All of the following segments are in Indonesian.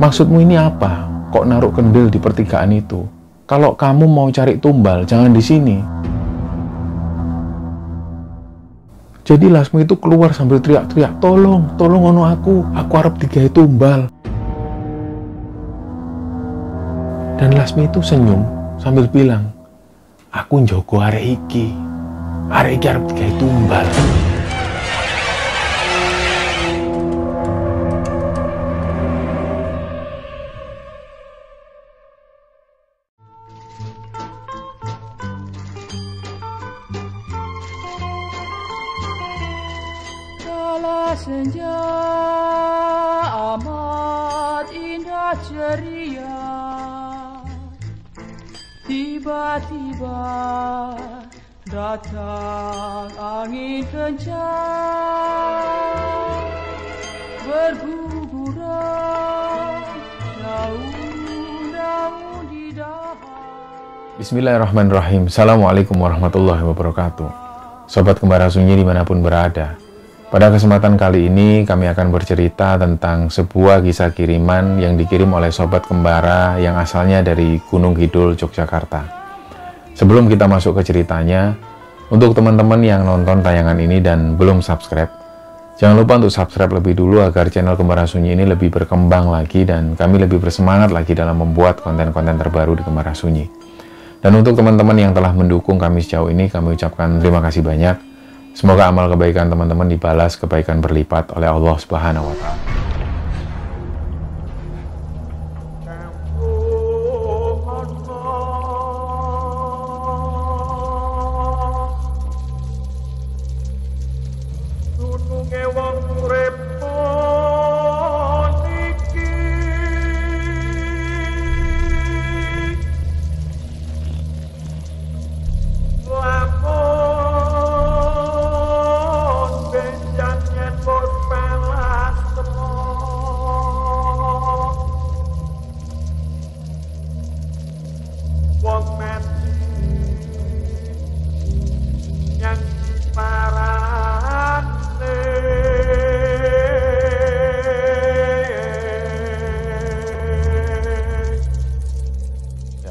Maksudmu ini apa? Kok naruh kendil di pertigaan itu? Kalau kamu mau cari tumbal, jangan di sini. Jadi Lasmi itu keluar sambil teriak-teriak, tolong ono aku arep digawe tumbal. Dan Lasmi itu senyum sambil bilang, aku njogo arek iki arep digawe tumbal. Kala senja amat indah ceria, tiba-tiba datang angin kencang, berguguran daun-daun di dahan. Bismillahirrahmanirrahim. Assalamualaikum warahmatullahi wabarakatuh. Sobat Kembara Sunyi dimanapun berada, pada kesempatan kali ini kami akan bercerita tentang sebuah kisah kiriman yang dikirim oleh Sobat Kembara yang asalnya dari Gunung Kidul, Yogyakarta. Sebelum kita masuk ke ceritanya, untuk teman-teman yang nonton tayangan ini dan belum subscribe, jangan lupa untuk subscribe lebih dulu agar channel Kembara Sunyi ini lebih berkembang lagi dan kami lebih bersemangat lagi dalam membuat konten-konten terbaru di Kembara Sunyi. Dan untuk teman-teman yang telah mendukung kami sejauh ini, kami ucapkan terima kasih banyak. Semoga amal kebaikan teman-teman dibalas kebaikan berlipat oleh Allah Subhanahu wa Ta'ala.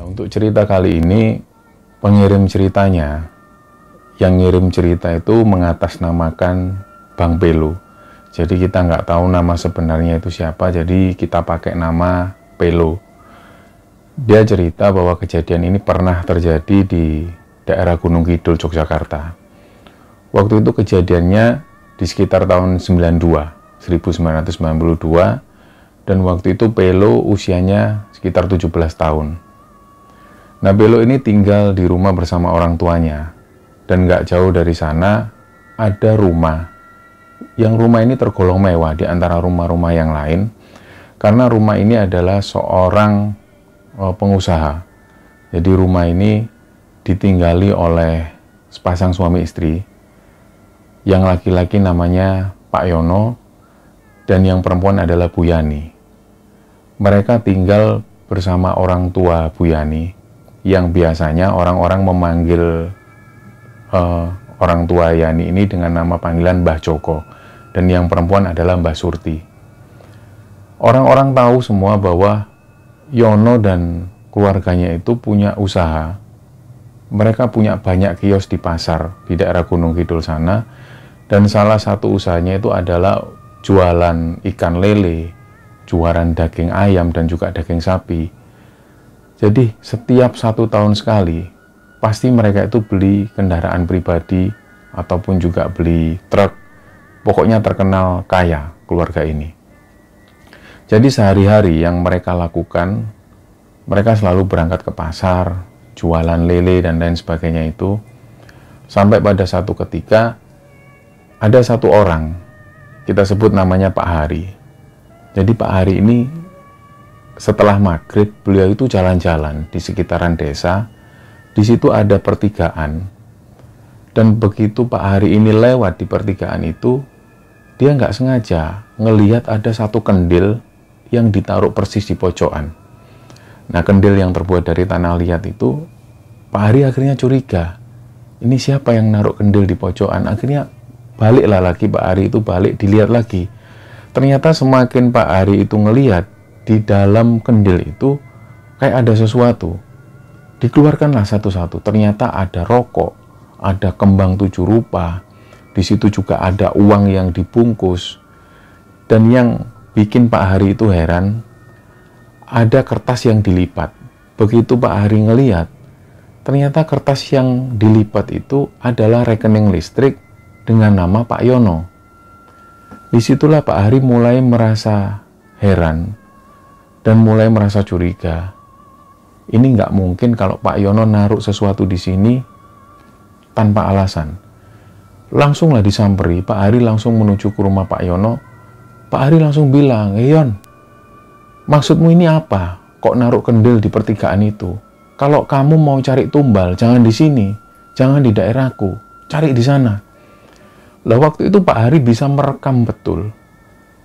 Untuk cerita kali ini, pengirim ceritanya, yang ngirim cerita itu mengatasnamakan Bang Pelo. Jadi kita nggak tahu nama sebenarnya itu siapa, jadi kita pakai nama Pelo. Dia cerita bahwa kejadian ini pernah terjadi di daerah Gunung Kidul, Yogyakarta. Waktu itu kejadiannya di sekitar tahun 1992, dan waktu itu Pelo usianya sekitar 17 tahun. Nah, Pelo ini tinggal di rumah bersama orang tuanya, dan nggak jauh dari sana ada rumah, yang rumah ini tergolong mewah di antara rumah-rumah yang lain, karena rumah ini adalah seorang pengusaha. Jadi rumah ini ditinggali oleh sepasang suami istri, yang laki-laki namanya Pak Yono, dan yang perempuan adalah Bu Yani. Mereka tinggal bersama orang tua Bu Yani, yang biasanya orang-orang memanggil orang tua Yani ini dengan nama panggilan Mbah Joko, dan yang perempuan adalah Mbah Surti. Orang-orang tahu semua bahwa Yono dan keluarganya itu punya usaha. Mereka punya banyak kios di pasar di daerah Gunung Kidul sana, dan salah satu usahanya itu adalah jualan ikan lele, jualan daging ayam, dan juga daging sapi. Jadi setiap 1 tahun sekali, pasti mereka itu beli kendaraan pribadi ataupun juga beli truk. Pokoknya terkenal kaya keluarga ini. Jadi sehari-hari yang mereka lakukan, mereka selalu berangkat ke pasar, jualan lele dan lain sebagainya itu. Sampai pada satu ketika, ada satu orang, kita sebut namanya Pak Hari. Jadi Pak Hari ini setelah maghrib, beliau itu jalan-jalan di sekitaran desa. Di situ ada pertigaan, dan begitu Pak Hari ini lewat di pertigaan itu, dia nggak sengaja ngelihat ada satu kendil yang ditaruh persis di pojokan. Nah, kendil yang terbuat dari tanah liat itu, Pak Hari akhirnya curiga, ini siapa yang naruh kendil di pojokan? Akhirnya baliklah lagi Pak Hari itu, balik dilihat lagi. Ternyata semakin Pak Hari itu ngelihat, di dalam kendil itu kayak ada sesuatu. Dikeluarkanlah satu-satu. Ternyata ada rokok, ada kembang 7 rupa. Di situ juga ada uang yang dibungkus. Dan yang bikin Pak Hari itu heran, ada kertas yang dilipat. Begitu Pak Hari ngelihat, ternyata kertas yang dilipat itu adalah rekening listrik dengan nama Pak Yono. Disitulah Pak Hari mulai merasa heran dan mulai merasa curiga. Ini nggak mungkin kalau Pak Yono naruh sesuatu di sini tanpa alasan. Langsunglah disamperi, Pak Hari langsung menuju ke rumah Pak Yono. Pak Hari langsung bilang, Yon, maksudmu ini apa? Kok naruh kendil di pertigaan itu? Kalau kamu mau cari tumbal, jangan di sini, jangan di daerahku, cari di sana. Lah waktu itu Pak Hari bisa merekam betul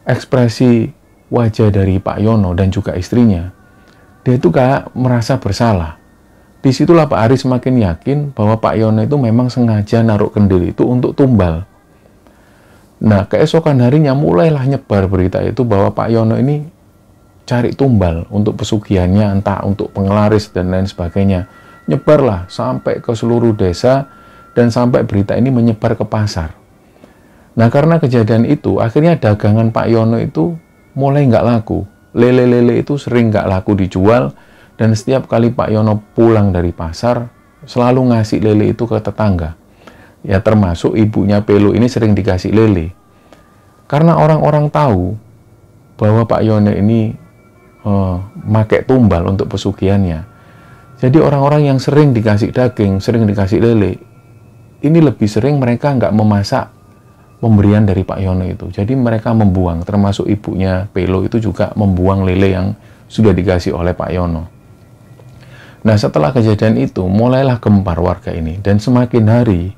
ekspresi wajah dari Pak Yono dan juga istrinya. Dia itu kayak merasa bersalah. Disitulah Pak Hari semakin yakin bahwa Pak Yono itu memang sengaja naruh kendil itu untuk tumbal. Nah, keesokan harinya mulailah nyebar berita itu bahwa Pak Yono ini cari tumbal untuk pesugihannya, entah untuk penglaris dan lain sebagainya. Nyebarlah sampai ke seluruh desa dan sampai berita ini menyebar ke pasar. Nah, karena kejadian itu, akhirnya dagangan Pak Yono itu mulai nggak laku. Lele-lele itu sering nggak laku dijual, dan setiap kali Pak Yono pulang dari pasar, selalu ngasih lele itu ke tetangga. Ya, termasuk ibunya Pelo ini sering dikasih lele. Karena orang-orang tahu bahwa Pak Yono ini pakai tumbal untuk pesugihannya. Jadi orang-orang yang sering dikasih daging, sering dikasih lele, ini lebih sering mereka nggak memasak pemberian dari Pak Yono itu. Jadi mereka membuang, termasuk ibunya Pelo itu juga membuang lele yang sudah dikasih oleh Pak Yono. Nah, setelah kejadian itu, mulailah gempar warga ini. Dan semakin hari,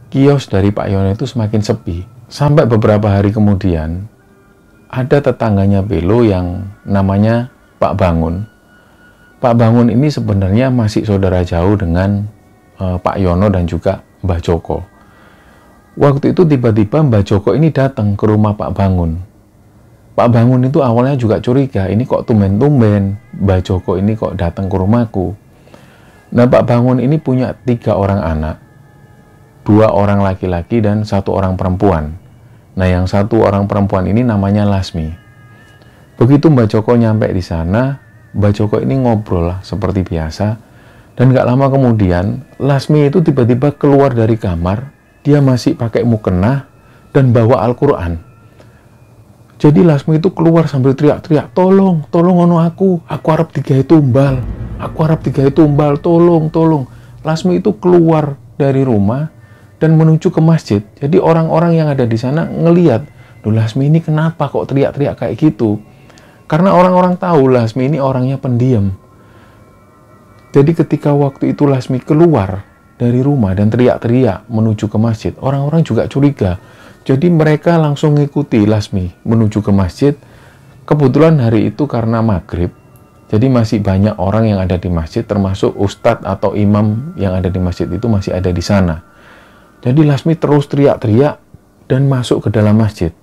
kios dari Pak Yono itu semakin sepi. Sampai beberapa hari kemudian, ada tetangganya Pelo yang namanya Pak Bangun. Pak Bangun ini sebenarnya masih saudara jauh dengan Pak Yono dan juga Mbah Joko. Waktu itu tiba-tiba Mbah Joko ini datang ke rumah Pak Bangun. Pak Bangun itu awalnya juga curiga, ini kok tumben-tumben Mbah Joko ini kok datang ke rumahku. Nah, Pak Bangun ini punya 3 orang anak, 2 orang laki-laki dan 1 orang perempuan. Nah, yang 1 orang perempuan ini namanya Lasmi. Begitu Mbah Joko nyampe di sana, Mbah Joko ini ngobrol lah seperti biasa. Dan gak lama kemudian, Lasmi itu tiba-tiba keluar dari kamar. Dia masih pakai mukena dan bawa Al-Quran. Jadi Lasmi itu keluar sambil teriak-teriak, tolong ono aku harap digawe tumbal, aku harap digawe tumbal, tolong. Lasmi itu keluar dari rumah dan menuju ke masjid. Jadi orang-orang yang ada di sana ngelihat, loh Lasmi ini kenapa kok teriak-teriak kayak gitu? Karena orang-orang tahu Lasmi ini orangnya pendiam. Jadi ketika waktu itu Lasmi keluar dari rumah dan teriak-teriak menuju ke masjid, orang-orang juga curiga. Jadi mereka langsung ngikuti Lasmi menuju ke masjid. Kebetulan hari itu karena maghrib, jadi masih banyak orang yang ada di masjid, termasuk ustadz atau imam yang ada di masjid itu masih ada di sana. Jadi Lasmi terus teriak-teriak dan masuk ke dalam masjid.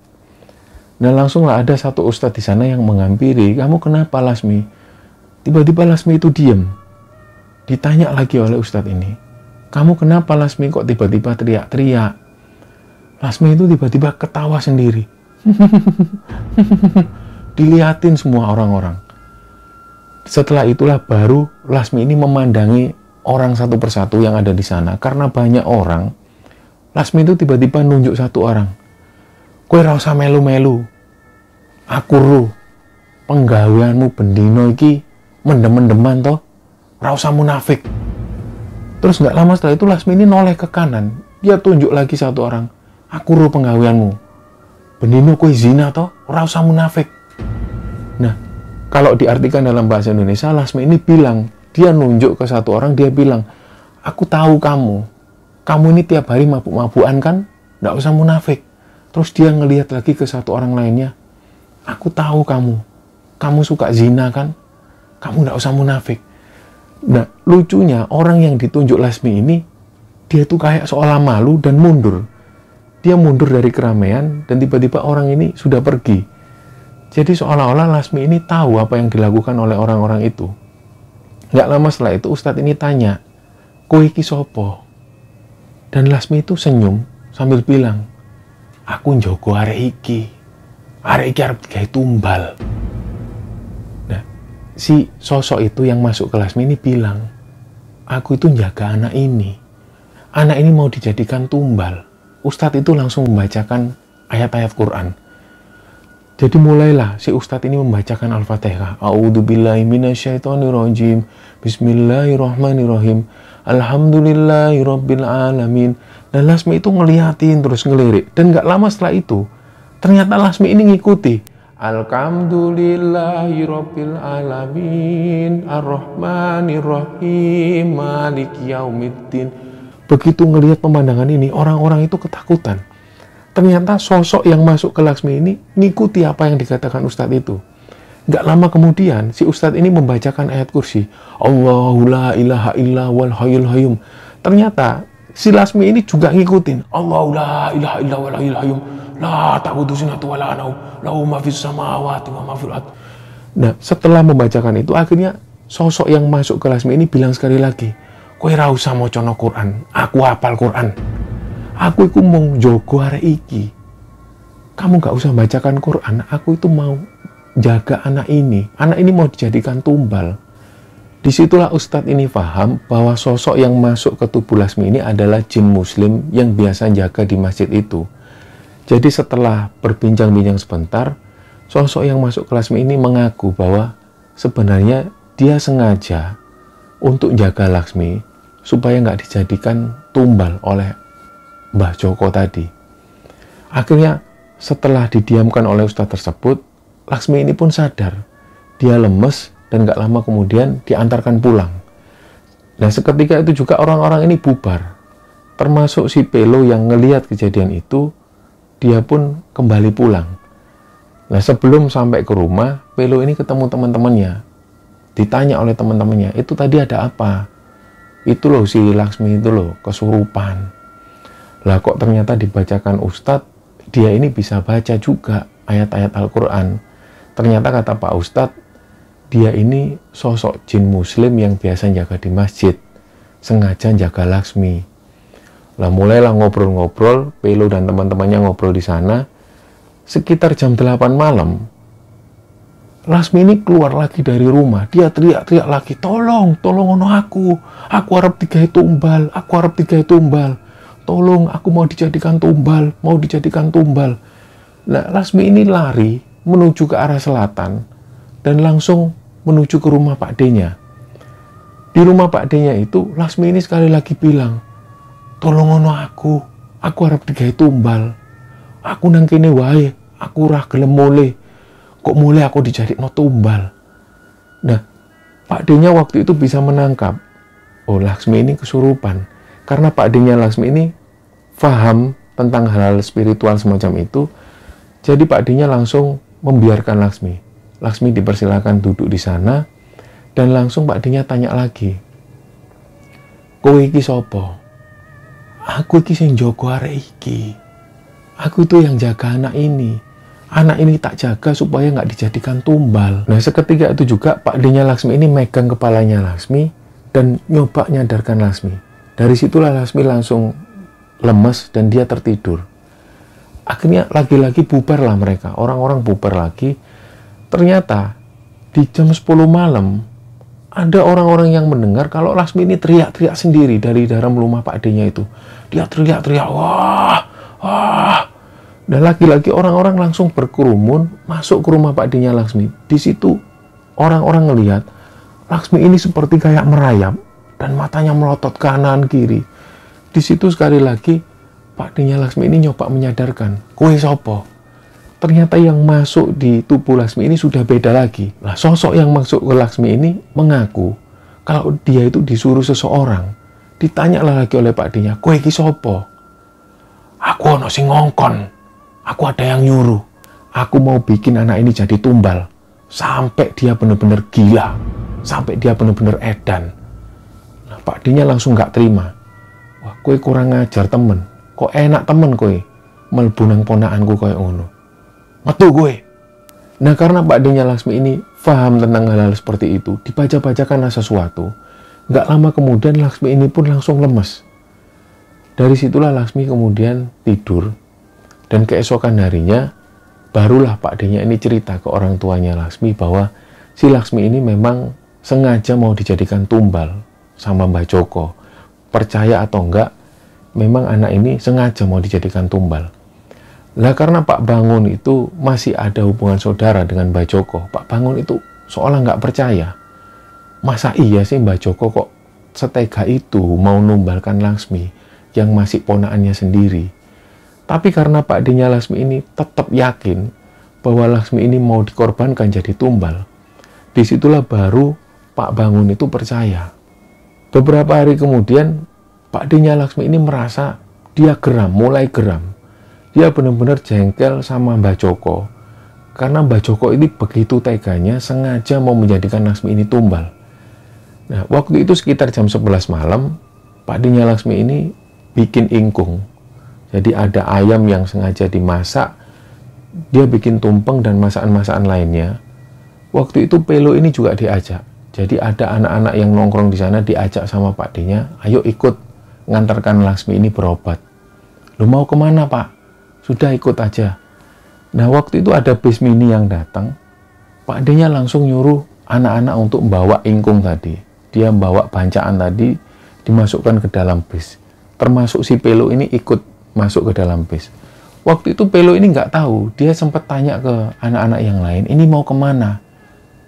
Nah, langsunglah ada satu ustadz di sana yang menghampiri, kamu kenapa Lasmi? Tiba-tiba Lasmi itu diam. Ditanya lagi oleh ustadz ini, kamu kenapa Lasmi kok tiba-tiba teriak-teriak? Lasmi itu tiba-tiba ketawa sendiri. Dilihatin semua orang-orang. Setelah itulah baru Lasmi ini memandangi orang satu persatu yang ada di sana. Karena banyak orang, Lasmi itu tiba-tiba nunjuk satu orang. Kowe ra usah melu-melu. Aku ro penggaweanmu bendino iki mendem-mendeman toh. Ra usah munafik. Terus nggak lama setelah itu Lasmi ini noleh ke kanan. Dia tunjuk lagi satu orang. Aku ro penggaweanmu. Bendino kowe zina toh, ora usah munafik. Nah, kalau diartikan dalam bahasa Indonesia, Lasmi ini bilang, dia nunjuk ke satu orang, dia bilang, aku tahu kamu. Kamu ini tiap hari mabuk-mabukan kan? Nggak usah munafik. Terus dia ngelihat lagi ke satu orang lainnya. Aku tahu kamu. Kamu suka zina kan? Kamu nggak usah munafik. Nah, lucunya orang yang ditunjuk Lasmi ini, dia tuh kayak seolah malu dan mundur. Dia mundur dari keramaian dan tiba-tiba orang ini sudah pergi. Jadi seolah-olah Lasmi ini tahu apa yang dilakukan oleh orang-orang itu. Nggak lama setelah itu Ustadz ini tanya, "Kowe iki sopo?" Dan Lasmi itu senyum sambil bilang, "Aku njogo arek iki. Arek iki arep digawe tumbal." Nah, si sosok itu yang masuk ke Lasmi ini bilang, "Aku itu jaga anak ini. Anak ini mau dijadikan tumbal." Ustadz itu langsung membacakan ayat-ayat Quran. Jadi mulailah si Ustadz ini membacakan Al-Fatihah. A'udzubillahi minasyaitonirrajim. Bismillahirrahmanirrahim. Alhamdulillahirabbil alamin. Dan Lasmi itu ngeliatin terus ngelirik. Dan gak lama setelah itu, ternyata Lasmi ini ngikuti. Alhamdulillahirabbil alamin. Ar-Rahmanirrahim. Maliki yaumiddin. Begitu ngelihat pemandangan ini, orang-orang itu ketakutan. Ternyata sosok yang masuk ke Lasmi ini ngikuti apa yang dikatakan Ustadz itu. Nggak lama kemudian, si Ustadz ini membacakan ayat kursi. Allahu la ilaha illa wal hayyul hayyum. Ternyata si Lasmi ini juga ngikutin. Allahu la ilaha illa wal hayyul hayyum. La ta'khudhuhu sinatun wa la nawm. Lahu ma fis samawati wa ma fil ardh. Nah, setelah membacakan itu, akhirnya sosok yang masuk ke Lasmi ini bilang sekali lagi, "Kowe ra usah maca Quran. Aku hafal Quran. Aku itu mau jogo arek iki. Kamu gak usah bacakan Quran. Aku itu mau jaga anak ini. Anak ini mau dijadikan tumbal." Disitulah Ustadz ini paham bahwa sosok yang masuk ke tubuh Lasmi ini adalah jin muslim yang biasa jaga di masjid itu. Jadi setelah berbincang-bincang sebentar, sosok yang masuk ke Lasmi ini mengaku bahwa sebenarnya dia sengaja untuk jaga Lasmi supaya nggak dijadikan tumbal oleh Mbah Joko tadi. Akhirnya setelah didiamkan oleh Ustadz tersebut, Lasmi ini pun sadar. Dia lemes dan gak lama kemudian diantarkan pulang. Nah, seketika itu juga orang-orang ini bubar. Termasuk si Pelo yang ngelihat kejadian itu, dia pun kembali pulang. Nah, sebelum sampai ke rumah, Pelo ini ketemu teman-temannya. Ditanya oleh teman-temannya, "Itu tadi ada apa?" "Itu loh si Lasmi itu loh, kesurupan." Lah kok ternyata dibacakan Ustadz, dia ini bisa baca juga ayat-ayat Al-Quran. Ternyata kata Pak Ustadz, dia ini sosok jin muslim yang biasa jaga di masjid, sengaja jaga Lasmi. Lah mulailah ngobrol-ngobrol, Pelo dan teman-temannya ngobrol di sana. Sekitar jam 8 malam, Lasmi ini keluar lagi dari rumah. Dia teriak-teriak lagi, tolong ono aku harap digawe tumbal, tolong, aku mau dijadikan tumbal. Nah, Lasmi ini lari menuju ke arah selatan dan langsung menuju ke rumah Pak D-nya. Di rumah Pak D-nya itu, Lasmi ini sekali lagi bilang, "Tolong ono aku harap digawe tumbal. Aku nang kene wae, aku ora gelem mule. Kok mule aku dijadikno tumbal." Nah, Pak D-nya waktu itu bisa menangkap, oh Lasmi ini kesurupan. Karena Pak D-nya Lasmi ini paham tentang hal-hal spiritual semacam itu, jadi Pak D-nya langsung membiarkan Lasmi. Lasmi dipersilakan duduk di sana, dan langsung Pak D-nya tanya lagi, "Kowe iki sopo?" "Aku iki sing njogo arek iki. Aku itu yang jaga anak ini. Anak ini tak jaga supaya nggak dijadikan tumbal." Nah, seketika itu juga Pak D-nya Lasmi ini megang kepalanya Lasmi dan nyoba nyadarkan Lasmi. Dari situlah Lasmi langsung lemes dan dia tertidur. Akhirnya lagi-lagi bubarlah mereka. Orang-orang bubar lagi. Ternyata di jam 10 malam ada orang-orang yang mendengar kalau Lasmi ini teriak-teriak sendiri dari dalam rumah Pak D-nya itu. Dia teriak-teriak, wah. Dan lagi-lagi orang-orang langsung berkerumun masuk ke rumah Pak D-nya Lasmi. Di situ orang-orang ngelihat Lasmi ini seperti kayak merayap dan matanya melotot kanan kiri. Di situ sekali lagi Pak D-nya Lasmi ini nyoba menyadarkan, "Kowe sopo?" Ternyata yang masuk di tubuh Lasmi ini sudah beda lagi. Lah, sosok yang masuk ke Lasmi ini mengaku kalau dia itu disuruh seseorang. Ditanyalah lagi oleh Pak D-nya, "Kowe iki sopo?" "Aku ono sing ngongkon. Aku ada yang nyuruh. Aku mau bikin anak ini jadi tumbal sampai dia benar-benar gila, sampai dia benar-benar edan." Nah, Pak D-nya langsung nggak terima. "Wah, kowe kurang ngajar temen. Kok enak temen kowe mlebu nang ponakanku koyo ngono. Metu kowe." Nah, karena Pak D-nya Laksmi ini paham tentang hal-hal seperti itu, dibaca-bacakanlah sesuatu. Nggak lama kemudian Laksmi ini pun langsung lemes. Dari situlah Laksmi kemudian tidur, dan keesokan harinya barulah Pak D-nya ini cerita ke orang tuanya Laksmi bahwa si Laksmi ini memang sengaja mau dijadikan tumbal sama Mbah Joko. Percaya atau enggak, memang anak ini sengaja mau dijadikan tumbal. Lah karena Pak Bangun itu masih ada hubungan saudara dengan Mbah Joko, Pak Bangun itu seolah nggak percaya. Masa iya sih Mbah Joko kok setega itu mau numbalkan Laksmi yang masih ponakannya sendiri. Tapi karena Pak D-nya Laksmi ini tetap yakin bahwa Laksmi ini mau dikorbankan jadi tumbal, disitulah baru Pak Bangun itu percaya. Beberapa hari kemudian, Pak D-nya Laksmi ini merasa dia geram, mulai geram. Dia benar-benar jengkel sama Mbah Joko. Karena Mbah Joko ini begitu teganya, sengaja mau menjadikan Laksmi ini tumbal. Nah, waktu itu sekitar jam 11 malam, Pak D-nya Laksmi ini bikin ingkung. Jadi ada ayam yang sengaja dimasak, dia bikin tumpeng dan masakan-masakan lainnya. Waktu itu Pelo ini juga diajak. Jadi ada anak-anak yang nongkrong di sana diajak sama Pak D-nya, ayo ikut ngantarkan Laksmi ini berobat. Lu mau kemana Pak? Sudah ikut aja. Nah waktu itu ada bis mini yang datang, Pak D-nya langsung nyuruh anak-anak untuk membawa ingkung tadi. Dia membawa bancaan tadi, dimasukkan ke dalam bis. Termasuk si Pelo ini ikut masuk ke dalam bis. Waktu itu Pelo ini nggak tahu, dia sempat tanya ke anak-anak yang lain, ini mau kemana?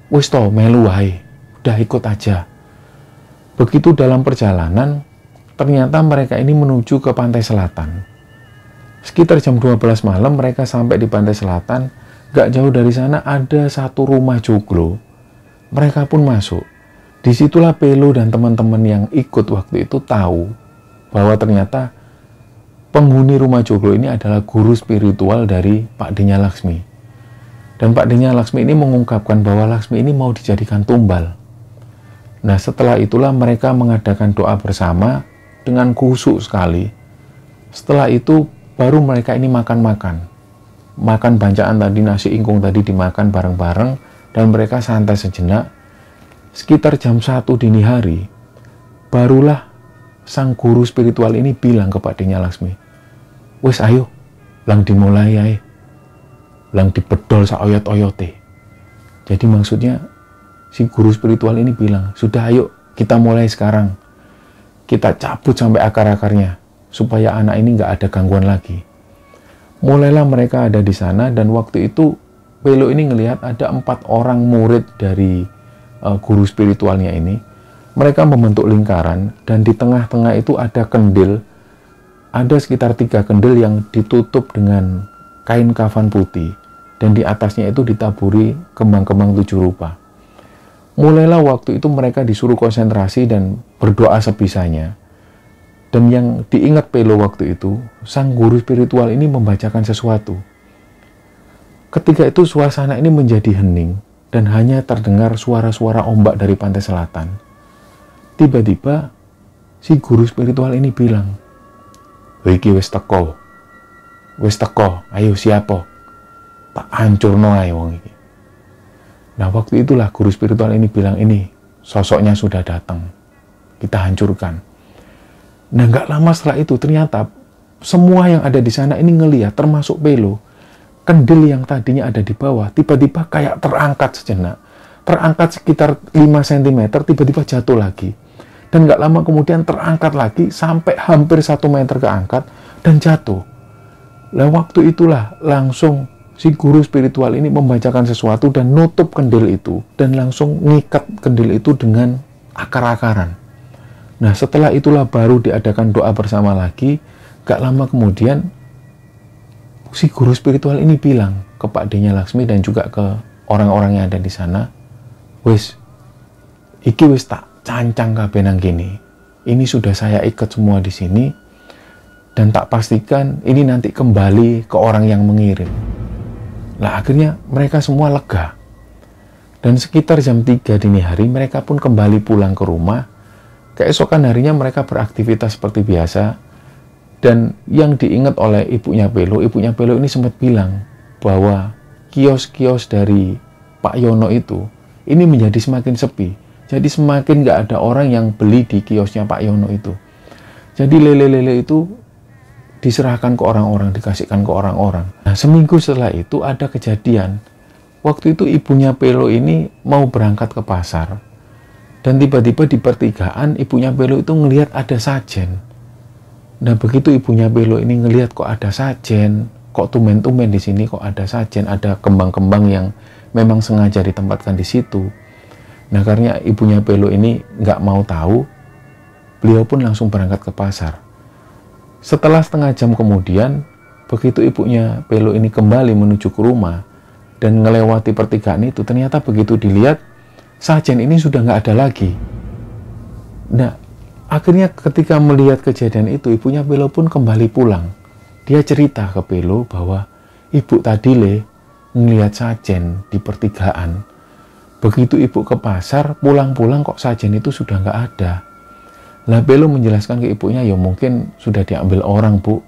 Wis toh, melu wae. Udah ikut aja. Begitu dalam perjalanan, ternyata mereka ini menuju ke pantai selatan. Sekitar jam 12 malam mereka sampai di pantai selatan. Gak jauh dari sana ada satu rumah joglo. Mereka pun masuk. Disitulah Pelo dan teman-teman yang ikut waktu itu tahu bahwa ternyata penghuni rumah joglo ini adalah guru spiritual dari Pak D-nya Laksmi. Dan Pak D-nya Laksmi ini mengungkapkan bahwa Laksmi ini mau dijadikan tumbal. Nah setelah itulah mereka mengadakan doa bersama dengan khusyuk sekali. Setelah itu baru mereka ini makan-makan. Makan bancaan tadi, nasi ingkung tadi dimakan bareng-bareng dan mereka santai sejenak. Sekitar jam 1 dini hari, barulah sang guru spiritual ini bilang ke Pak D-nya Laksmi, wes ayo, lang dimulai ae. Lang dibedol saoyot-oyote. Jadi maksudnya si guru spiritual ini bilang, sudah ayo kita mulai sekarang. Kita cabut sampai akar-akarnya supaya anak ini nggak ada gangguan lagi. Mulailah mereka ada di sana dan waktu itu Pelo ini ngelihat ada 4 orang murid dari guru spiritualnya ini. Mereka membentuk lingkaran dan di tengah-tengah itu ada kendil. Ada sekitar 3 kendil yang ditutup dengan kain kafan putih dan di atasnya itu ditaburi kembang-kembang 7 rupa. Mulailah waktu itu mereka disuruh konsentrasi dan berdoa sebisanya. Dan yang diingat Pelo waktu itu, sang guru spiritual ini membacakan sesuatu. Ketika itu suasana ini menjadi hening dan hanya terdengar suara-suara ombak dari pantai selatan. Tiba-tiba si guru spiritual ini bilang, "Iki wis teko. Wis teko, ayo siapa? Tak hancurno ae wong iki." Nah waktu itulah guru spiritual ini bilang, ini sosoknya sudah datang, kita hancurkan. Nah nggak lama setelah itu ternyata semua yang ada di sana ini ngelihat, termasuk Pelo, kendil yang tadinya ada di bawah tiba-tiba kayak terangkat sejenak, terangkat sekitar 5 cm, tiba-tiba jatuh lagi. Dan nggak lama kemudian terangkat lagi sampai hampir 1 meter keangkat dan jatuh. Nah waktu itulah langsung si guru spiritual ini membacakan sesuatu dan nutup kendil itu dan langsung ngikat kendil itu dengan akar-akaran. Nah setelah itulah baru diadakan doa bersama lagi. Gak lama kemudian si guru spiritual ini bilang ke Pak D-nya Laksmi dan juga ke orang-orang yang ada di sana, wis iki wis tak cancang kabeh nang kene. Ini sudah saya ikat semua di sini dan tak pastikan ini nanti kembali ke orang yang mengirim. Nah akhirnya mereka semua lega. Dan sekitar jam 3 dini hari mereka pun kembali pulang ke rumah. Keesokan harinya mereka beraktivitas seperti biasa. Dan yang diingat oleh ibunya Pelo ini sempat bilang bahwa kios-kios dari Pak Yono itu ini menjadi semakin sepi. Jadi semakin nggak ada orang yang beli di kiosnya Pak Yono itu. Jadi lele-lele itu diserahkan ke orang-orang, dikasihkan ke orang-orang. Nah, seminggu setelah itu ada kejadian. Waktu itu ibunya Pelo ini mau berangkat ke pasar. Dan tiba-tiba di pertigaan ibunya Pelo itu ngelihat ada sajen. Nah, begitu ibunya Pelo ini ngelihat kok ada sajen, kok tumben-tumben di sini kok ada sajen, ada kembang-kembang yang memang sengaja ditempatkan di situ. Nah, karena ibunya Pelo ini nggak mau tahu, beliau pun langsung berangkat ke pasar. Setelah setengah jam kemudian, begitu ibunya Pelo ini kembali menuju ke rumah dan melewati pertigaan itu, ternyata begitu dilihat, sajen ini sudah nggak ada lagi. Nah, akhirnya ketika melihat kejadian itu, ibunya Pelo pun kembali pulang. Dia cerita ke Pelo bahwa ibu tadi ngelihat sajen di pertigaan. Begitu ibu ke pasar, pulang-pulang kok sajen itu sudah nggak ada. Lah Pelo menjelaskan ke ibunya, ya mungkin sudah diambil orang, Bu.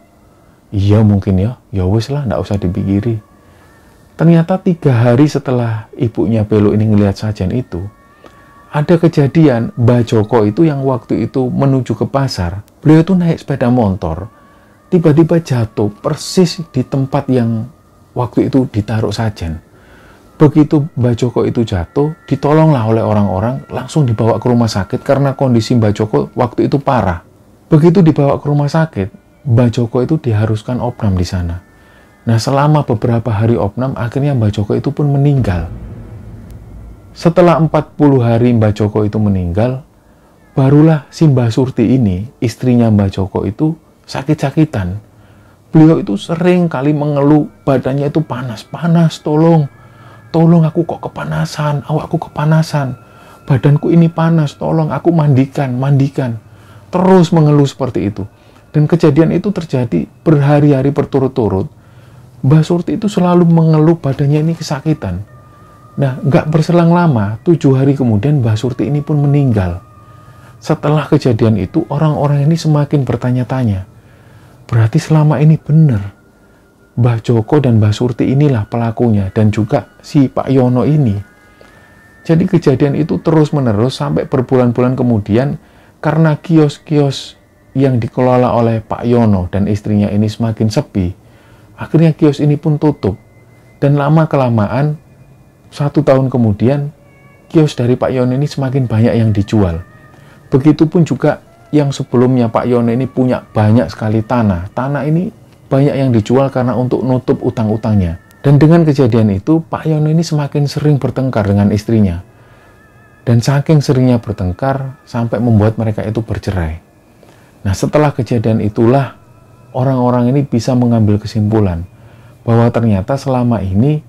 Iya mungkin ya wis lah, nggak usah dipikiri. Ternyata 3 hari setelah ibunya Pelo ini ngelihat sajen itu, ada kejadian Mbah Joko itu yang waktu itu menuju ke pasar. Beliau itu naik sepeda motor, tiba-tiba jatuh persis di tempat yang waktu itu ditaruh sajen. Begitu Mbah Joko itu jatuh, ditolonglah oleh orang-orang, langsung dibawa ke rumah sakit karena kondisi Mbah Joko waktu itu parah. Begitu dibawa ke rumah sakit, Mbah Joko itu diharuskan opnam di sana. Nah, selama beberapa hari opnam, akhirnya Mbah Joko itu pun meninggal. Setelah 40 hari Mbah Joko itu meninggal, barulah si Mbah Surti ini, istrinya Mbah Joko itu sakit-sakitan. Beliau itu sering kali mengeluh, badannya itu panas-panas, tolong aku kok kepanasan, awakku kepanasan, badanku ini panas, tolong aku mandikan. Terus mengeluh seperti itu. Dan kejadian itu terjadi berhari-hari berturut-turut. Mbah Surti itu selalu mengeluh badannya ini kesakitan. Nah, nggak berselang lama, 7 hari kemudian Mbah Surti ini pun meninggal. Setelah kejadian itu, orang-orang ini semakin bertanya-tanya. Berarti selama ini benar Mbah Joko dan Mbah Surti inilah pelakunya, dan juga si Pak Yono ini. Jadi kejadian itu terus-menerus sampai berbulan-bulan kemudian, karena kios-kios yang dikelola oleh Pak Yono dan istrinya ini semakin sepi, akhirnya kios ini pun tutup. Dan lama-kelamaan, 1 tahun kemudian, kios dari Pak Yono ini semakin banyak yang dijual. Begitupun juga yang sebelumnya Pak Yono ini punya banyak sekali tanah. Tanah ini banyak yang dijual karena untuk nutup utang-utangnya. Dan dengan kejadian itu, Pak Yono ini semakin sering bertengkar dengan istrinya. Dan saking seringnya bertengkar, sampai membuat mereka itu bercerai. Nah, setelah kejadian itulah, orang-orang ini bisa mengambil kesimpulan bahwa ternyata selama ini,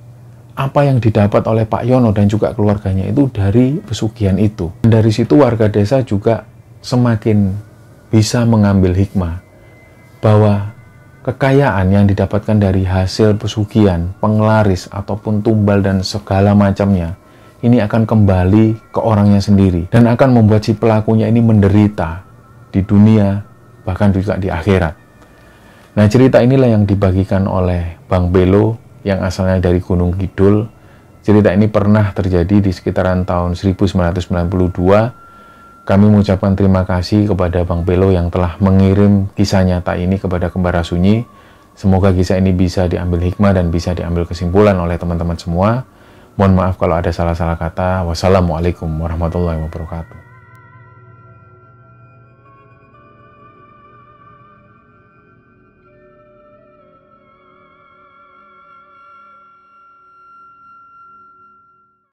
apa yang didapat oleh Pak Yono dan juga keluarganya itu dari pesugihan itu. Dan dari situ warga desa juga semakin bisa mengambil hikmah bahwa kekayaan yang didapatkan dari hasil pesugihan, penglaris, ataupun tumbal dan segala macamnya, ini akan kembali ke orangnya sendiri. Dan akan membuat si pelakunya ini menderita di dunia, bahkan juga di akhirat. Nah, cerita inilah yang dibagikan oleh Bang Pelo yang asalnya dari Gunung Kidul. Cerita ini pernah terjadi di sekitaran tahun 1992. Kami mengucapkan terima kasih kepada Bang Pelo yang telah mengirim kisah nyata ini kepada Kembara Sunyi. Semoga kisah ini bisa diambil hikmah dan bisa diambil kesimpulan oleh teman-teman semua. Mohon maaf kalau ada salah-salah kata. Wassalamualaikum warahmatullahi wabarakatuh.